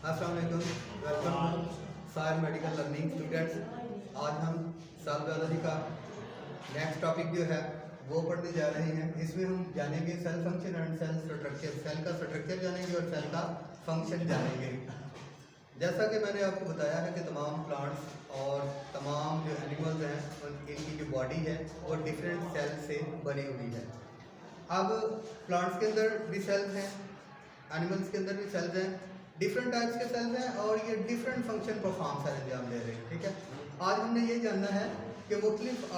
अस्सलाम वालेकुम, welcome to सायर मेडिकल लर्निंग स्टूडेंट्स। आज हम सेल बायोलॉजी का नेक्स्ट टॉपिक जो है वो पढ़ने जा रहे हैं। इसमें हम जानेंगे cell function and cell structure. Cell का स्ट्रक्चर जानेंगे और सेल का फंक्शन जानेंगे। जैसा कि मैंने आपको बताया है कि तमाम प्लांट्स और तमाम जो एनिमल्स हैं इनकी जो बॉडी है वो डिफरेंट सेल से बनी हुई है। अब प्लांट्स के अंदर भी सेल्स हैं, एनिमल्स के अंदर भी सेल्स हैं, डिफरेंट टाइप्स के सेल्स हैं और ये डिफरेंट फंक्शन परफॉर्म कर अंजाम दे रहे हैं। ठीक है, आज हमने ये जानना है कि मुख्तलिफ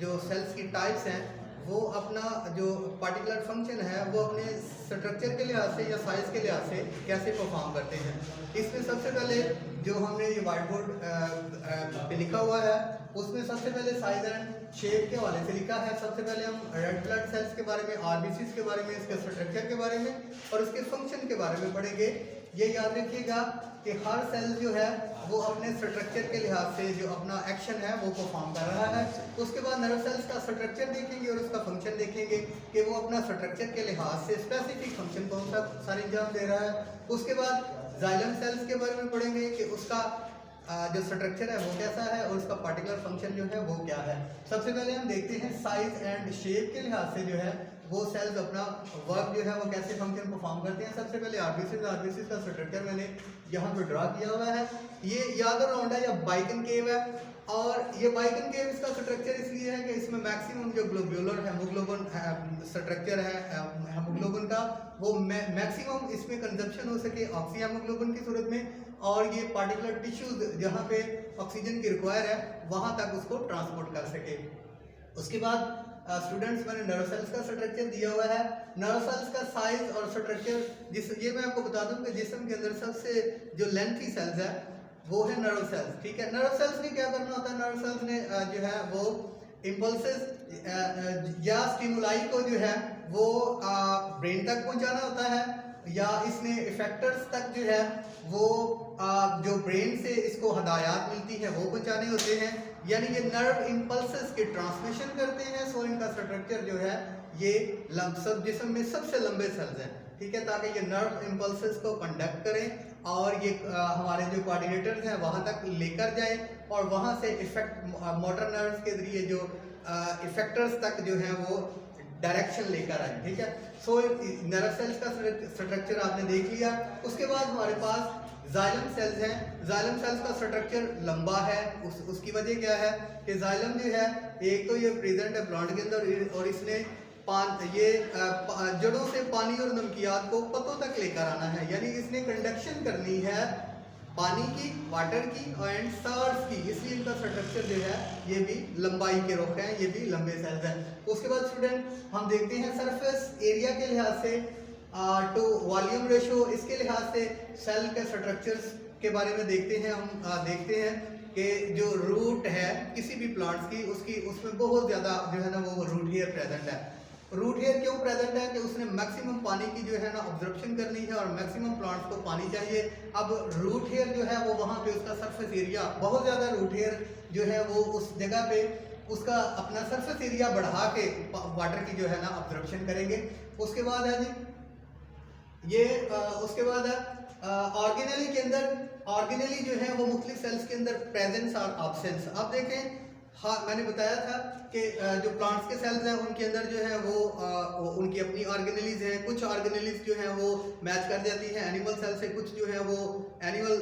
जो सेल्स की टाइप्स हैं वो अपना जो पार्टिकुलर फंक्शन है वो अपने स्ट्रक्चर के लिहाज से या साइज़ के लिहाज से कैसे परफॉर्म करते हैं। इसमें सबसे पहले जो हमने ये वाइट बोर्ड पे लिखा हुआ है उसमें सबसे पहले साइज एंड शेप के हवाले से लिखा है। सबसे पहले हम रेड ब्लड सेल्स के बारे में, आरबीसीज के बारे में, इसके स्ट्रक्चर के बारे में और उसके फंक्शन के बारे में पढ़ेंगे। ये याद रखिएगा कि हर सेल जो है वो अपने स्ट्रक्चर के लिहाज से जो अपना एक्शन है वो परफॉर्म कर रहा है। उसके बाद नर्व सेल्स का स्ट्रक्चर देखेंगे और उसका फंक्शन देखेंगे कि वो अपना स्ट्रक्चर के लिहाज से स्पेसिफिक फंक्शन कौन सा सारे अंजाम दे रहा है। उसके बाद जाइलम सेल्स के बारे में पढ़ेंगे कि उसका जो स्ट्रक्चर है वो कैसा है और उसका पार्टिकुलर फंक्शन जो है वो क्या है। सबसे पहले हम देखते हैं साइज एंड शेप के लिहाज से जो है वो सेल्स अपना वर्क जो है वो कैसे फंक्शन परफॉर्म करते हैं। सबसे पहले आरबीसीज का स्ट्रक्चर मैंने यहाँ पे ड्रा किया हुआ है। ये याद राउंड है या बाइकन केव है और ये बाइकन केव इसका स्ट्रक्चर इसलिए है कि इसमें मैक्सिमम जो ग्लोब्यूलर हेमोग्लोबिन स्ट्रक्चर है हेमोग्लोबिन का वो मैक्सिमम इसमें कंजप्शन हो सके ऑक्सी हेमोग्लोबिन की सूरत में, और ये पार्टिकुलर टिश्यूज जहाँ पे ऑक्सीजन की रिक्वायर है वहाँ तक उसको ट्रांसपोर्ट कर सके। उसके बाद स्टूडेंट्स मैंने नर्व सेल्स का स्ट्रक्चर दिया हुआ है। नर्व सेल्स का साइज और स्ट्रक्चर ये मैं आपको बता दूं कि जिस्म के अंदर सबसे जो लेंथी सेल्स है वो है नर्व सेल्स। ठीक है, नर्व सेल्स ने क्या करना होता है, नर्व सेल्स ने जो है वो इम्पल्सेस या स्टिमुलाई को जो है वो ब्रेन तक पहुंचाना होता है या इसने इफेक्टर्स तक जो है वो जो ब्रेन से इसको हदायत मिलती है वो पहुंचाने होते हैं, यानी ये नर्व इम्पल्सेस के ट्रांसमिशन करते हैं। सो इनका स्ट्रक्चर जो है ये सब जिस्म में सबसे लंबे सेल्स हैं। ठीक है, ताकि ये नर्व इम्पल्सेस को कंडक्ट करें और ये हमारे जो कोऑर्डिनेटर्स हैं वहाँ तक लेकर जाए और वहाँ से मोटर नर्व्स के जरिए जो इफेक्टर्स तक जो है वो डायरेक्शन लेकर आए। ठीक है, सो नर्व सेल्स का स्ट्रक्चर आपने देख लिया। उसके बाद हमारे पास जाइलम सेल्स हैं। जाइलम सेल्स का स्ट्रक्चर लंबा है। उसकी वजह क्या है कि जाइलम जो है एक तो ये प्रेजेंट है प्लांट के अंदर और इसने जड़ों से पानी और नमकियात को पत्तों तक लेकर आना है, यानी इसने कंडक्शन करनी है पानी की, वाटर की एंड सार्स की, इसलिए इनका स्ट्रक्चर जो है ये भी लंबाई के रुख हैं, ये भी लंबे सेल्स हैं। उसके बाद स्टूडेंट हम देखते हैं सरफेस एरिया के लिहाज से टू वॉल्यूम रेशो, इसके लिहाज से सेल के स्ट्रक्चर्स के बारे में देखते हैं। हम देखते हैं कि जो रूट है किसी भी प्लांट्स की उसमें बहुत ज़्यादा जो है ना वो रूट हेयर प्रेजेंट है। रूट हेयर क्यों प्रेजेंट है कि उसने मैक्सिमम पानी की जो है ना ऑब्जर्प्शन करनी है और मैक्सिमम प्लांट्स को पानी चाहिए। अब रूट हेयर जो है वो वहाँ पे उसका सरफेस एरिया बहुत ज़्यादा, रूट हेयर जो है वो उस जगह पे उसका अपना सरफेस एरिया बढ़ा के वाटर की जो है ना ऑब्जर्प्शन करेंगे। उसके बाद है जी ये उसके बाद है ऑर्गेनेली के अंदर, ऑर्गेनेली जो है वो मुख्तलिफ सेल्स के अंदर प्रेजेंस और एब्सेंस। अब देखें, हाँ मैंने बताया था कि जो प्लांट्स के सेल्स हैं उनके अंदर जो है वो उनकी अपनी ऑर्गेनेलीज हैं। कुछ ऑर्गेनेलीज जो हैं वो मैच कर जाती हैं एनिमल सेल से, कुछ जो है वो एनिमल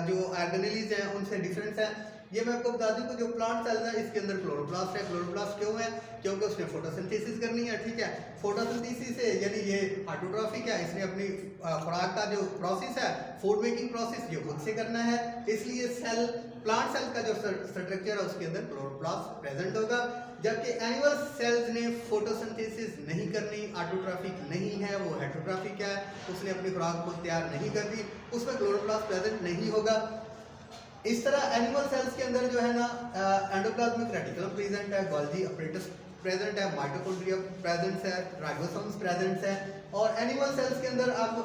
जो ऑर्गेनेलीज हैं उनसे डिफरेंस है। ये मैं आपको बता दूं कि जो प्लांट सेल्स है इसके अंदर क्लोरोप्लास्ट है। क्लोरोप्लास्ट क्यों है? क्योंकि उसने फोटोसिंथेसिस करनी है। ठीक है, फोटोसिंथेसिस से यानी ये ऑटोट्रॉफिक है, इसने अपनी खुराक का जो प्रोसेस है फूड मेकिंग प्रोसेस ये खुद से करना है, इसलिए सेल प्लांट सेल का जो स्ट्रक्चर है उसके अंदर क्लोरोप्लास्ट प्रेजेंट होगा। जबकि एनिमल सेल्स ने फोटोसिंथेसिस नहीं करनी, ऑटोट्रॉफिक नहीं है, वो हेटरोट्रॉफिक है, उसने अपनी खुराक को तैयार नहीं कर दी, उसमें क्लोरोप्लास्ट प्रेजेंट नहीं होगा। इस तरह एनिमल सेल्स के अंदर जो है ना एंडोप्लाज्मिक रेटिकुलम प्रेजेंट है, गोल्गी अपरेटस प्रेजेंट है, माइटोकॉन्ड्रिया प्रेजेंट है, राइबोसोम्स प्रेजेंट है। और एनिमल सेल्स के अंदर अब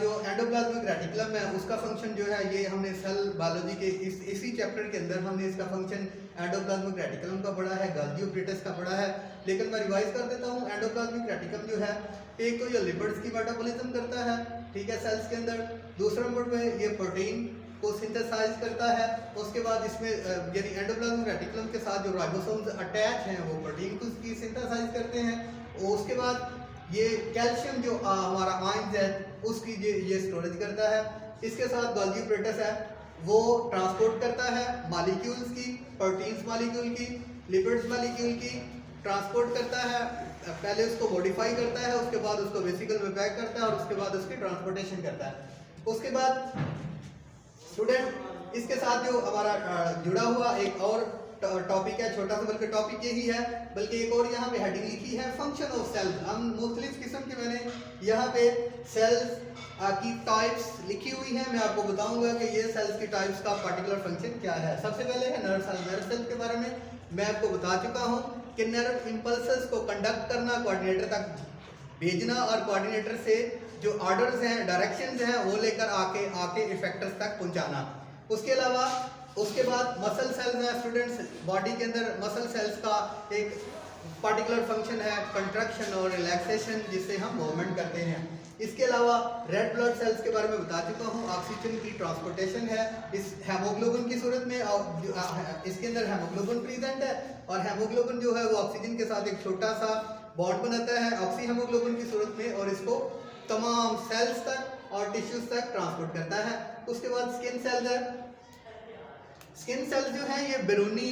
जो एंडोप्लाज्मिक रेटिकुलम है उसका फंक्शन जो है ये हमने सेल बायोलॉजी के इसी चैप्टर के अंदर हमने इसका फंक्शन एंडोप्लाज्मिक रेटिकुलम का पढ़ा है, गोल्गी अपरेटस का पढ़ा है। लेकिन मैं रिवाइज कर देता हूँ। एंडोप्लाज्मिक रेटिकुलम जो है एक तो ये लिपिड्स की मेटाबॉलिज्म करता है ठीक है, सेल्स के अंदर। दूसरे नंबर पे ये प्रोटीन को सिंथेसाइज करता है। उसके बाद इसमें यानी एंडोप्लाज्मिक रेटिकुलम के साथ जो राइबोसोम्स अटैच हैं वो प्रोटीन को उसकी सिंथेसाइज करते हैं। और उसके बाद ये कैल्शियम जो हमारा आयंस है उसकी ये स्टोरेज करता है। इसके साथ गोल्गी एपरेटस है, वो ट्रांसपोर्ट करता है मॉलिक्यूल्स की, प्रोटीन्स मॉलिक्यूल की, लिपिड्स मॉलिक्यूल की ट्रांसपोर्ट करता है। पहले उसको मॉडिफाई करता है, उसके बाद उसको वेसिकल में पैक करता है और उसके बाद उसकी ट्रांसपोर्टेशन करता है। उसके बाद स्टूडेंट इसके साथ जो हमारा जुड़ा हुआ एक और टॉपिक है, छोटा सा बल्कि टॉपिक यही है, बल्कि एक और यहाँ पे हेडिंग लिखी है फंक्शन ऑफ सेल्स। हम मुख्तलिफ किस्म के मैंने यहाँ पे सेल्स की टाइप्स लिखी हुई हैं। मैं आपको बताऊंगा कि ये सेल्स की टाइप्स का पर्टिकुलर फंक्शन क्या है। सबसे पहले है नर्व सेल। नर्व सेल के बारे में मैं आपको बता चुका हूँ कि नर्व इम्पल्सेस को कंडक्ट करना, कोऑर्डिनेटर तक भेजना और कोऑर्डिनेटर से जो ऑर्डर्स हैं, डायरेक्शंस हैं, वो लेकर आके इफेक्टर्स तक पहुंचाना। उसके अलावा उसके बाद मसल सेल्स हैं स्टूडेंट्स। बॉडी के अंदर मसल सेल्स का एक पर्टिकुलर फंक्शन है कंट्रैक्शन और रिलैक्सेशन, जिससे हम मूवमेंट करते हैं। इसके अलावा रेड ब्लड सेल्स के बारे में बता चुका हूँ, ऑक्सीजन की ट्रांसपोर्टेशन है इस हेमोग्लोबिन की सूरत में। और इसके अंदर हेमोग्लोबिन प्रेजेंट है और हेमोग्लोबिन जो है वो ऑक्सीजन के साथ एक छोटा सा बॉन्ड बनाता है ऑक्सी हेमोग्लोबिन की सूरत में और इसको तमाम सेल्स तक और टिश्यूज तक ट्रांसपोर्ट करता है। उसके बाद स्किन सेल्स है। स्किन सेल्स जो है ये बैरूनी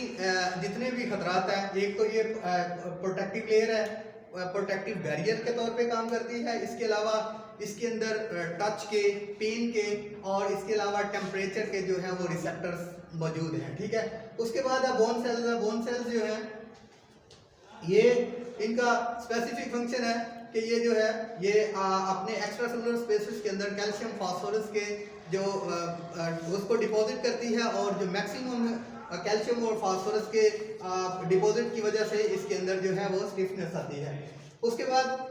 जितने भी खतरात हैं, एक तो ये प्रोटेक्टिव लेयर है, प्रोटेक्टिव बैरियर के तौर पे काम करती है। इसके अलावा इसके अंदर टच के, पेन के और इसके अलावा टेम्परेचर के जो है वो रिसेप्टर्स मौजूद हैं, ठीक है। उसके बाद बोन सेल्स है। बोन सेल्स जो है ये इनका स्पेसिफिक फंक्शन है कि ये जो है ये अपने एक्स्ट्रा सेलुलर स्पेसेस के अंदर कैल्शियम फास्फोरस के जो उसको डिपॉजिट करती है और जो मैक्सिमम कैल्शियम और फास्फोरस के डिपॉजिट की वजह से इसके अंदर जो है वो स्टिफनेस आती है। उसके बाद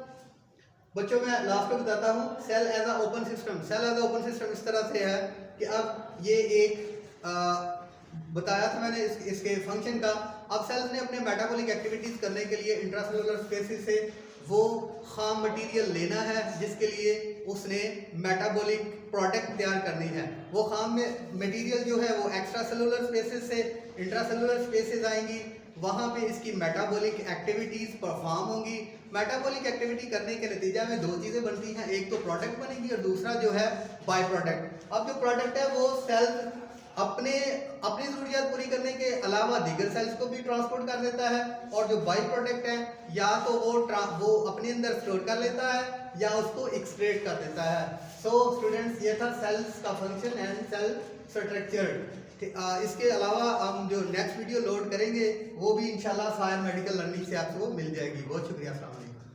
बच्चों मैं लास्ट में बताता हूँ cell as a open system. Cell as a open system इस तरह से है कि अब ये एक बताया था मैंने इसके फंक्शन का। अब सेल्स ने अपने मेटाबॉलिक एक्टिविटीज करने के लिए इंट्रासेलुलर स्पेसिस से वो खाम मटेरियल लेना है जिसके लिए उसने मेटाबॉलिक प्रोडक्ट तैयार करनी है। वो खाम में मटेरियल जो है वो एक्स्ट्रा सेलुलर स्पेसिस से इंट्रासेलुलर स्पेसिस आएंगी, वहाँ पे इसकी मेटाबॉलिक एक्टिविटीज परफॉर्म होंगी। मेटाबॉलिक एक्टिविटी करने के नतीजा में दो चीज़ें बनती हैं, एक तो प्रोडक्ट बनेगी और दूसरा जो है बाय प्रोडक्ट। अब जो प्रोडक्ट है वो सेल अपनी ज़रूरियात पूरी करने के अलावा दीगर सेल्स को भी ट्रांसपोर्ट कर देता है और जो बाई प्रोडक्ट है या तो वो अपने अंदर स्टोर कर लेता है या उसको एक्सट्रैक्ट कर देता है। सो स्टूडेंट्स ये था सेल्स का फंक्शन एंड सेल स्ट्रक्चर। इसके अलावा हम जो नेक्स्ट वीडियो लोड करेंगे वो भी इंशाल्लाह फायर मेडिकल लर्निंग से आपको मिल जाएगी। बहुत शुक्रिया। अस्सलाम वालेकुम।